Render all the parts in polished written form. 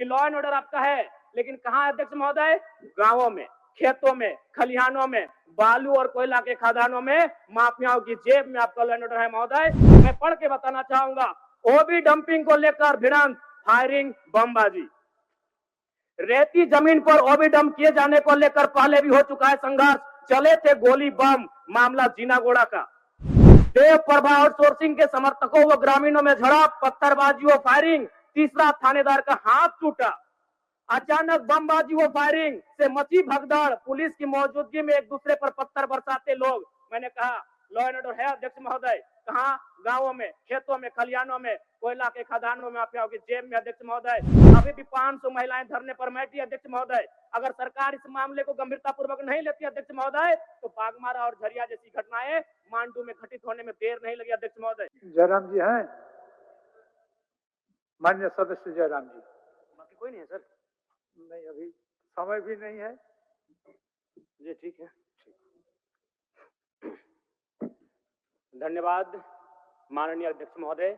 कि law and order आपका है, लेकिन कहाँ है अध्यक्ष महोदय? गांवों में, खेतों में, खलिहानों में, बालू और कोयला के खदानों में, माफियाओं की जेब में आपका लॉ एंड ऑर्डर है महोदय। मैं पढ़ के बताना चाहूंगा, ओबी डंपिंग को लेकर भिड़ंत, फायरिंग, बमबाजी। रेती जमीन पर ओबी डंप किए जाने को लेकर पहले भी हो चुका है संघर्ष, चले थे गोली बम, मामला जीनागोड़ा का। देव प्रभा आउटसोर्सिंग के समर्थकों व ग्रामीणों में झड़प, पत्थरबाजी व फायरिंग, तीसरा थानेदार का हाथ टूटा। अचानक बमबाजी व फायरिंग से मची भगदड़, पुलिस की मौजूदगी में एक दूसरे पर पत्थर बरसाते लोग। मैंने कहा लॉ एंड ऑर्डर है अध्यक्ष महोदय, कहाँ? गांवों में, खेतों में, खलिहानों में, कोयला के खदानों में, माफियाओं की जेब में अध्यक्ष महोदय। अभी भी 500 महिलाएं धरने पर बैठी अध्यक्ष महोदय। अगर सरकार इस मामले को गंभीरता पूर्वक नहीं लेती अध्यक्ष महोदय, तो बागमारा और झरिया जैसी घटनाएं मांडू में घटित होने में देर नहीं लगी अध्यक्ष महोदय। जयराम जी हैं, माननीय सदस्य जयराम जी। बाकी कोई नहीं है सर? नहीं, अभी समय भी नहीं है जी, ठीक है। धन्यवाद माननीय अध्यक्ष महोदय।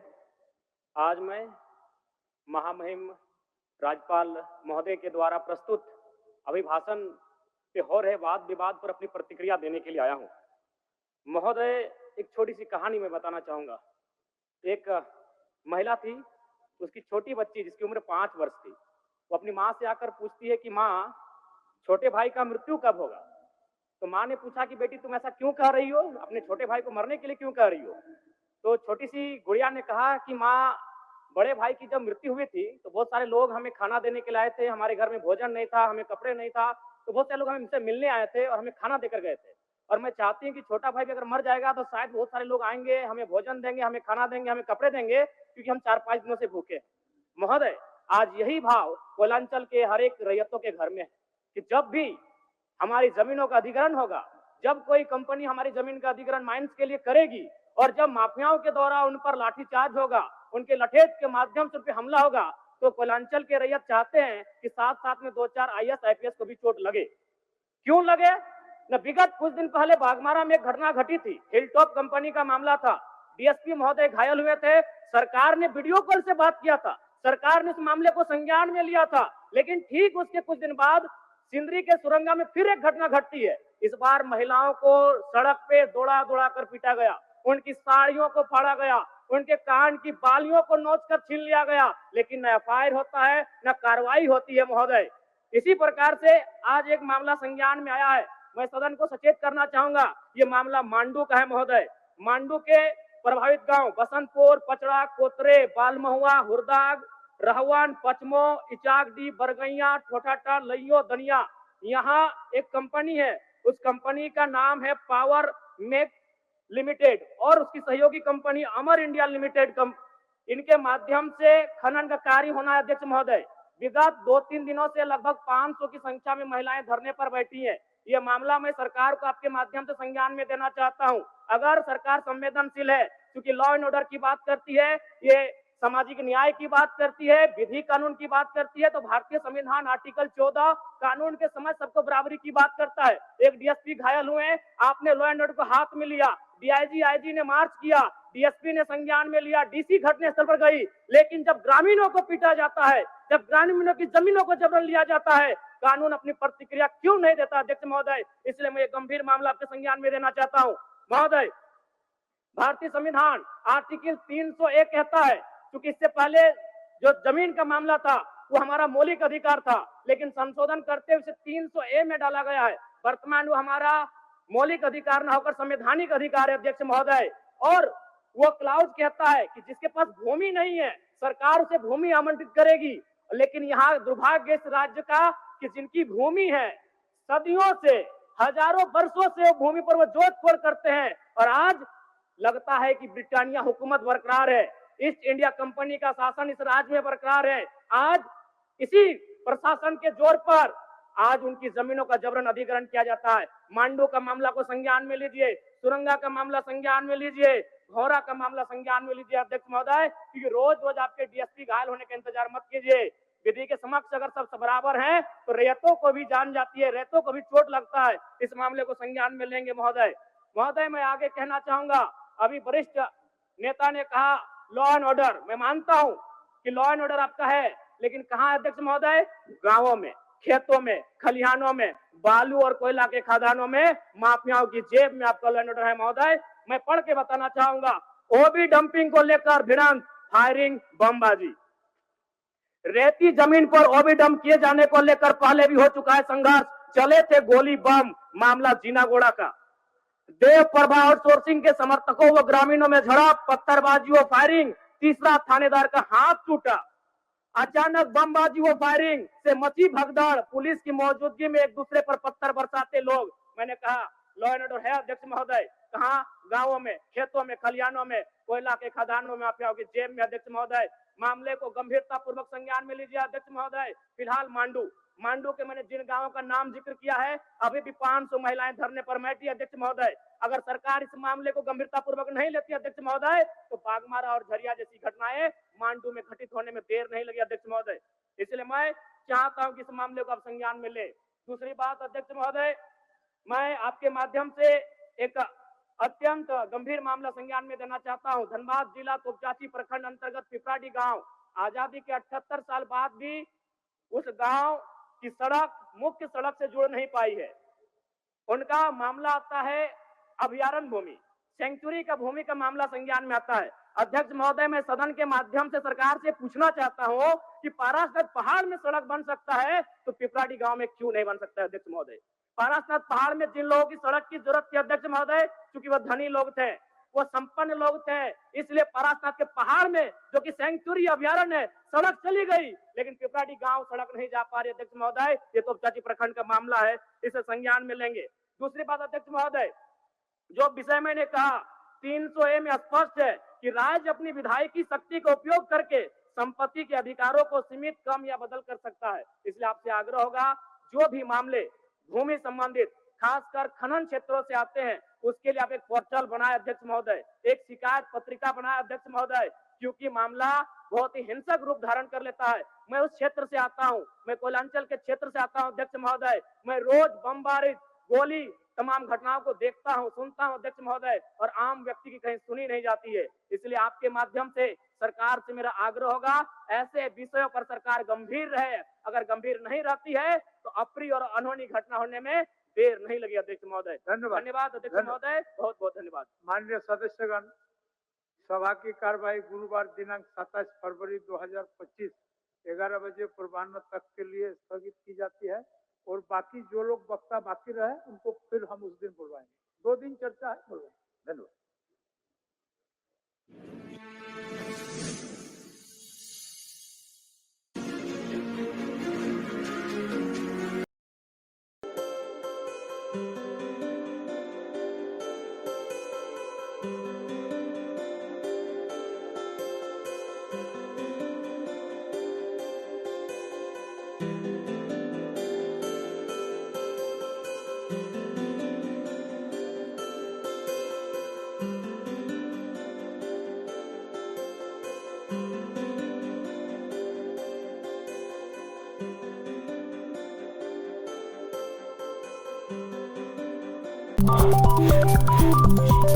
आज मैं महामहिम राज्यपाल महोदय के द्वारा प्रस्तुत अभिभाषण पे हो रहे वाद विवाद पर अपनी प्रतिक्रिया देने के लिए आया हूं। महोदय, एक छोटी सी कहानी मैं बताना चाहूंगा। एक महिला थी, उसकी छोटी बच्ची जिसकी उम्र 5 वर्ष थी, वो अपनी माँ से आकर पूछती है कि माँ, छोटे भाई का मृत्यु कब होगा? तो माँ ने पूछा कि बेटी तुम ऐसा क्यों कह रही हो, अपने छोटे भाई को मरने के लिए क्यों कह रही हो? तो छोटी सी गुड़िया ने कहा कि माँ, बड़े भाई की जब मृत्यु हुई थी तो बहुत सारे लोग हमें खाना देने के लिए आए थे, हमारे घर में भोजन नहीं था, हमें कपड़े नहीं था, तो बहुत सारे लोग हमसे मिलने आए थे और हमें खाना देकर गए थे। और मैं चाहती हूँ कि छोटा भाई भी अगर मर जाएगा तो शायद बहुत सारे लोग आएंगे, हमें भोजन देंगे, हमें खाना देंगे, हमें कपड़े देंगे, क्योंकि हम 4-5 दिनों से भूखे। महोदय, आज यही भाव कोयलांचल के हर एक रैयतों के घर में है कि जब भी हमारी जमीनों का अधिग्रहण होगा, जब कोई कंपनी हमारी जमीन का अधिग्रहण माइंस के लिए करेगी और जब माफियाओं के द्वारा उन पर लाठीचार्ज होगा, उनके लठेज के माध्यम से उन पर हमला होगा, तो कोयलांचल के रैयत चाहते हैं कि साथ साथ में 2-4 IAS IPS को भी चोट लगे। क्यों लगे? न विगत कुछ दिन पहले बागमारा में एक घटना घटी थी, हिलटॉप कंपनी का मामला था, डीएसपी महोदय घायल हुए थे, सरकार ने वीडियो कॉल से बात किया था, सरकार ने इस मामले को संज्ञान में लिया था, लेकिन ठीक उसके कुछ दिन बाद सिंदरी के सुरंगा में फिर एक घटना घटती है। इस बार महिलाओं को सड़क पे दौड़ा दौड़ा कर पीटा गया, उनकी साड़ियों को फाड़ा गया, उनके कान की बालियों को नोच कर छीन लिया गया, लेकिन न एफआईआर होता है न कार्रवाई होती है महोदय। इसी प्रकार से आज एक मामला संज्ञान में आया है, मैं सदन को सचेत करना चाहूंगा, ये मामला मांडू का है महोदय। मांडू के प्रभावित गांव बसंतपुर, पचड़ा, कोतरे, बालमहुआ, हुरदाग, रहवन, पचमो, इचाकडी, बरगैया, ठोठाटा, लइयो, दनिया, यहाँ एक कंपनी है, उस कंपनी का नाम है पावर मेक लिमिटेड और उसकी सहयोगी कंपनी अमर इंडिया लिमिटेड। इनके माध्यम से खनन का कार्य होना है अध्यक्ष महोदय। विगत 2-3 दिनों से लगभग 500 की संख्या में महिलाएं धरने पर बैठी हैं। ये मामला मैं सरकार को आपके माध्यम से संज्ञान में देना चाहता हूं। अगर सरकार संवेदनशील है, क्योंकि लॉ एंड ऑर्डर की बात करती है, ये सामाजिक न्याय की बात करती है, विधि कानून की बात करती है, तो भारतीय संविधान आर्टिकल 14 कानून के समझ सबको बराबरी की बात करता है। एक डीएसपी घायल हुए, आपने लॉ एंड ऑर्डर को हाथ में लिया, डीआईजी आईजी ने मार्च किया, डीएसपी ने संज्ञान में लिया, डीसी घटनास्थल पर गई, लेकिन जब ग्रामीणों को पीटा जाता है, जब ग्रामीणों की जमीनों को जबरन लिया जाता है, कानून अपनी प्रतिक्रिया क्यों नहीं देता अध्यक्ष महोदय? इसलिए मैं गंभीर मामला आपके संज्ञान में देना चाहता हूं महोदय। भारतीय संविधान आर्टिकल 301 कहता है, क्योंकि इससे पहले जो जमीन का मामला था वो हमारा मौलिक अधिकार था, लेकिन संशोधन करते हुए 300A में डाला गया है। वर्तमान वो हमारा मौलिक अधिकार न होकर संवैधानिक अधिकार है अध्यक्ष महोदय। और वो क्लाउज कहता है कि जिसके पास भूमि नहीं है सरकार उसे भूमि आवंटित करेगी, लेकिन यहाँ दुर्भाग्य इस राज्य का कि जिनकी भूमि है सदियों से, हजारों वर्षों से भूमि पर वो जोत खोर करते हैं, और आज लगता है कि ब्रिटानिया हुकूमत बरकरार है, ईस्ट इंडिया कंपनी का शासन इस राज्य में बरकरार है। आज इसी प्रशासन के जोर पर आज उनकी जमीनों का जबरन अधिग्रहण किया जाता है। मांडू का मामला को संज्ञान में लीजिए, सुरंगा का मामला संज्ञान में लीजिए, घोरा का मामला संज्ञान में लीजिए अध्यक्ष महोदय, क्योंकि रोज रोज आपके डीएसपी घायल होने का इंतजार मत कीजिए। विधि के समक्ष अगर सब बराबर हैं तो रैयतों को भी जान जाती है, रैयतों को भी चोट लगता है। इस मामले को संज्ञान में लेंगे महोदय। महोदय, मैं आगे कहना चाहूंगा, अभी वरिष्ठ नेता ने कहा लॉ एंड ऑर्डर, मैं मानता हूं कि लॉ एंड ऑर्डर आपका है, लेकिन कहाँ है अध्यक्ष महोदय? गांवों में, खेतों में, खलिहानों में, बालू और कोयला के खदानों में, माफियाओं की जेब में आपका लॉ एंड ऑर्डर है महोदय। मैं पढ़ के बताना चाहूंगा। ओबी डंपिंग को लेकर भिड़ंत, फायरिंग, बमबाजी। रेती जमीन पर ओबी डंप किए जाने को लेकर पहले भी हो चुका है संघर्ष, चले थे गोली बम, मामला जीनागोड़ा का। देव प्रभा आउटसोर्सिंग के समर्थकों व ग्रामीणों में झड़प, पत्थरबाजी व फायरिंग, तीसरा थानेदार का हाथ टूटा। अचानक बमबाजी व फायरिंग से मची भगदड़, पुलिस की मौजूदगी में एक दूसरे पर पत्थर बरसाते लोग। मैंने कहा लॉ एंड ऑर्डर है अध्यक्ष महोदय। कहां? गांवों में, खेतों में, खलिहानों में, कोयला के खदानों में, माफियाओं की जेब में अध्यक्ष महोदय। मामले को गंभीरता पूर्वक संज्ञान में लीजिए अध्यक्ष महोदय। फिलहाल मांडू के मैंने जिन गांवों का नाम जिक्र किया है, अभी भी 500 महिलाएं धरने पर बैठी अध्यक्ष महोदय। अगर सरकार इस मामले को गंभीरता पूर्वक नहीं लेती अध्यक्ष महोदय, तो बागमारा और झरिया जैसी घटनाएं मांडू में घटित होने में देर नहीं लगी अध्यक्ष महोदय। इसलिए मैं चाहता हूं कि इस मामले को आप संज्ञान में ले। दूसरी बात अध्यक्ष महोदय, मैं आपके माध्यम से एक अत्यंत गंभीर मामला संज्ञान में देना चाहता हूं। धनबाद जिला तोपचाची प्रखंड अंतर्गत पिपराडी गांव, आजादी के 78 साल बाद भी उस गांव की सड़क मुख्य सड़क से जुड़ नहीं पाई है। उनका मामला आता है अभयारण्य भूमि, सेंचुरी का भूमि का मामला संज्ञान में आता है। अध्यक्ष महोदय, मैं सदन के माध्यम से सरकार से पूछना चाहता हूं कि पारासनाथ पहाड़ में सड़क बन सकता है तो पिपराडी गांव में क्यों नहीं बन सकता है अध्यक्ष महोदय? पारासनाथ पहाड़ में जिन लोगों की सड़क की जरूरत थी अध्यक्ष महोदय, क्योंकि वह धनी लोग थे, वो संपन्न लोग थे, इसलिए पारासनाथ के पहाड़ में जो कि सेंचुरी अभयारण्य है, सड़क चली गई, लेकिन पिपराडी गांव सड़क नहीं जा पा रही अध्यक्ष महोदय। ये तोपचाची प्रखंड का मामला है, इसे संज्ञान में लेंगे। दूसरी बात अध्यक्ष महोदय, जो विषय मैंने कहा 300A में स्पष्ट है कि राज्य अपनी विधायकी शक्ति का उपयोग करके संपत्ति के अधिकारों को सीमित, कम या बदल कर सकता है। इसलिए आपसे आग्रह होगा, जो भी मामले भूमि संबंधित खासकर खनन क्षेत्रों से आते हैं, उसके लिए आप एक पोर्टल बनाए अध्यक्ष महोदय, एक शिकायत पत्रिका बनाए अध्यक्ष महोदय, क्योंकि मामला बहुत ही हिंसक रूप धारण कर लेता है। मैं उस क्षेत्र से आता हूं, मैं कोयलांचल के क्षेत्र से आता हूं अध्यक्ष महोदय। मैं रोज बमबारी, गोली, तमाम घटनाओं को देखता हूं, सुनता हूं अध्यक्ष महोदय, और आम व्यक्ति की कहीं सुनी नहीं जाती है। इसलिए आपके माध्यम से सरकार से मेरा आग्रह होगा, ऐसे विषयों पर सरकार गंभीर रहे। अगर गंभीर नहीं रहती है तो अप्रिय और अनहोनी घटना होने में देर नहीं लगी अध्यक्ष महोदय। धन्यवाद अध्यक्ष महोदय, बहुत बहुत धन्यवाद। माननीय सदस्यगण, सभा की कार्यवाही गुरुवार दिनांक 27 फरवरी 2025 11 बजे पूर्वाह्न तक के लिए स्थगित की जाती है, और बाकी जो लोग वक्ता बाकी रहे उनको फिर हम उस दिन बुलवाएंगे। 2 दिन चर्चा है, बुलवाएंगे। धन्यवाद।